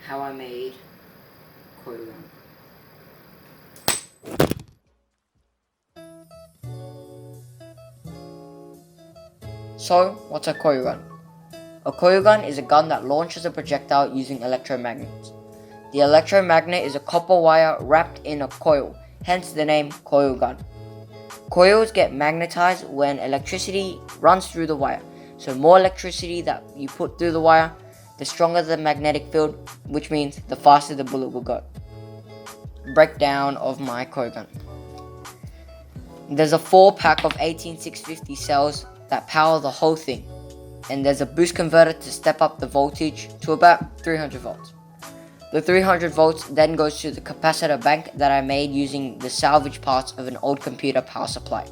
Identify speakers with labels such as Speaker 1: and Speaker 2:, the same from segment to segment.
Speaker 1: how I made coil gun. So, what's a coil gun? A coil gun is a gun that launches a projectile using electromagnets. The electromagnet is a copper wire wrapped in a coil, hence the name coil gun. Coils get magnetized when electricity runs through the wire. So more electricity that you put through the wire, the stronger the magnetic field, which means the faster the bullet will go. Breakdown of my coil gun. There's a 4-pack of 18650 cells that power the whole thing, and there's a boost converter to step up the voltage to about 300 volts. The 300 volts then goes to the capacitor bank that I made using the salvage parts of an old computer power supply.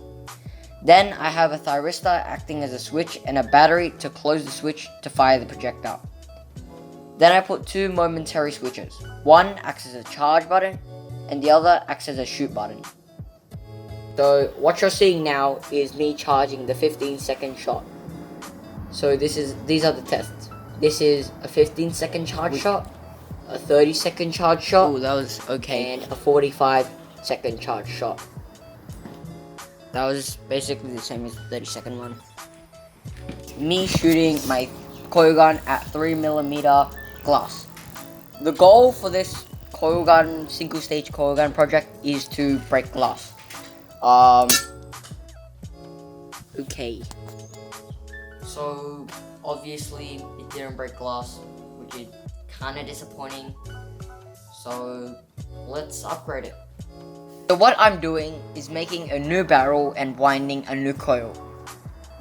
Speaker 1: Then I have a thyristor acting as a switch and a battery to close the switch to fire the projectile. Then I put 2 momentary switches. One acts as a charge button and the other acts as a shoot button. So what you're seeing now is me charging the 15-second shot. So these are the tests. This is a 15-second charge shot, a 30-second charge shot.
Speaker 2: Oh, that was okay.
Speaker 1: And a 45-second charge shot.
Speaker 2: That was basically the same as the 30-second one.
Speaker 1: Me shooting my coil gun at 3mm glass. The goal for this coil gun, single stage coil gun project is to break glass. Okay. So obviously it didn't break glass, which is kinda disappointing. So let's upgrade it. So what I'm doing is making a new barrel and winding a new coil.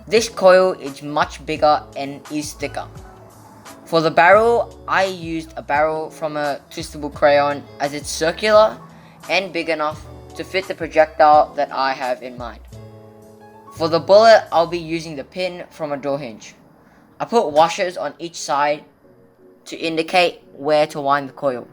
Speaker 1: This coil is much bigger and is thicker. For the barrel, I used a barrel from a twistable crayon as it's circular and big enough to fit the projectile that I have in mind. For the bullet, I'll be using the pin from a door hinge. I put washers on each side to indicate where to wind the coil.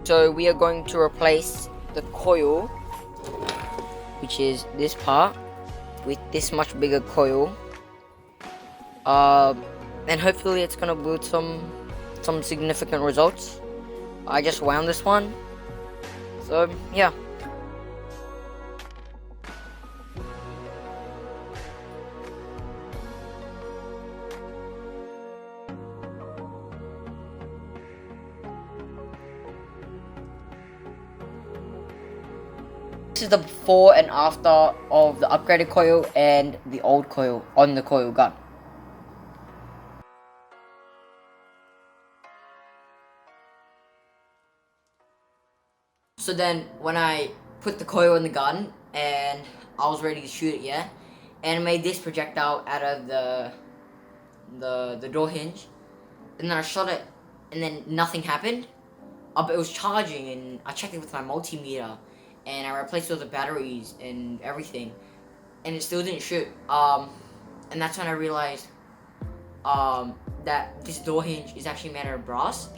Speaker 2: So we are going to replace the coil, which is this part, with this much bigger coil. And hopefully it's gonna build some significant results. I just wound this one, so yeah.
Speaker 1: This is the before and after of the upgraded coil and the old coil on the coil gun. So then when I put the coil in the gun and I was ready to shoot it, yeah, and I made this projectile out of the door hinge, and then I shot it, and then nothing happened. But it was charging, and I checked it with my multimeter, and I replaced all the batteries and everything, and it still didn't shoot. And that's when I realized that this door hinge is actually made out of brass.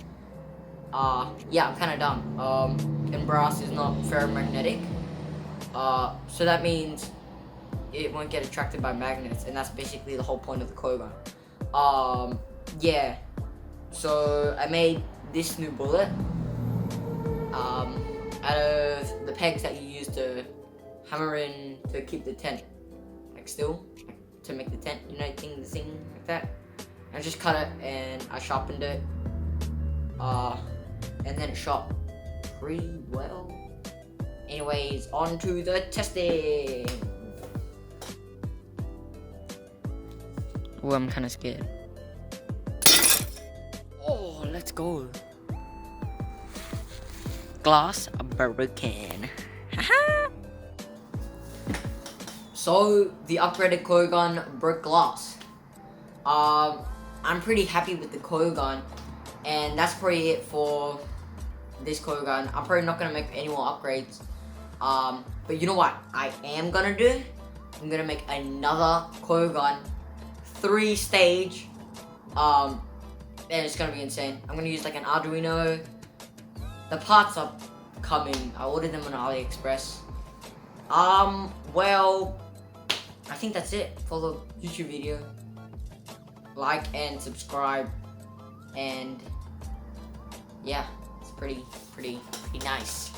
Speaker 1: Yeah, I'm kind of dumb. And brass is not ferromagnetic. So that means it won't get attracted by magnets, and that's basically the whole point of the coil gun. Yeah. So I made this new bullet out of the pegs that you use to hammer in to keep the tent like still, to make the tent, you know, the thing like that. I just cut it and I sharpened it, and then it shot pretty well. Anyways, on to the testing.
Speaker 2: Oh, I'm kind of scared.
Speaker 1: Oh, let's go.
Speaker 2: Glass broken.
Speaker 1: So the upgraded coil gun broke glass. I'm pretty happy with the coil gun, and that's probably it for this coil gun. I'm probably not gonna make any more upgrades. But you know what I am gonna do? I'm gonna make another coil gun, 3-stage, and it's gonna be insane. I'm gonna use like an Arduino. The parts are coming. I ordered them on AliExpress. Well, I think that's it for the YouTube video. Like and subscribe, and yeah, it's pretty nice.